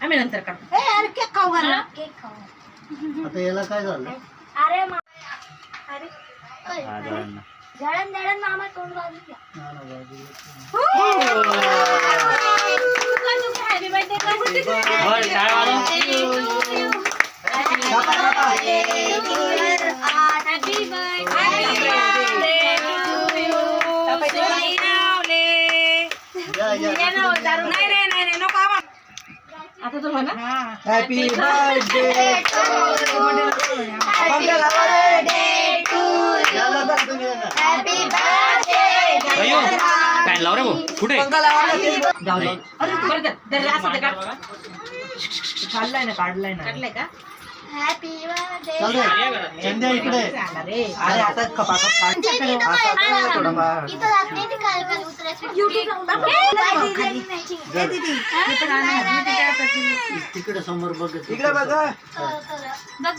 आम्ही नंतर काढू. केक खाऊ घाला. आता याला काय झालं? अरे जळण जळण मामा तोंड बाजूला. हॅपी बर्थडे नाही नको आम्हाला. आता तो म्हणा हॅपी बर्थडे काय लाव रे भाऊ कुठे काढलाय ना काढलाय का. हॅपी बर्थडे चंद्या इकडे. अरे आता खपाखप तिकडे समोर बघ. बघ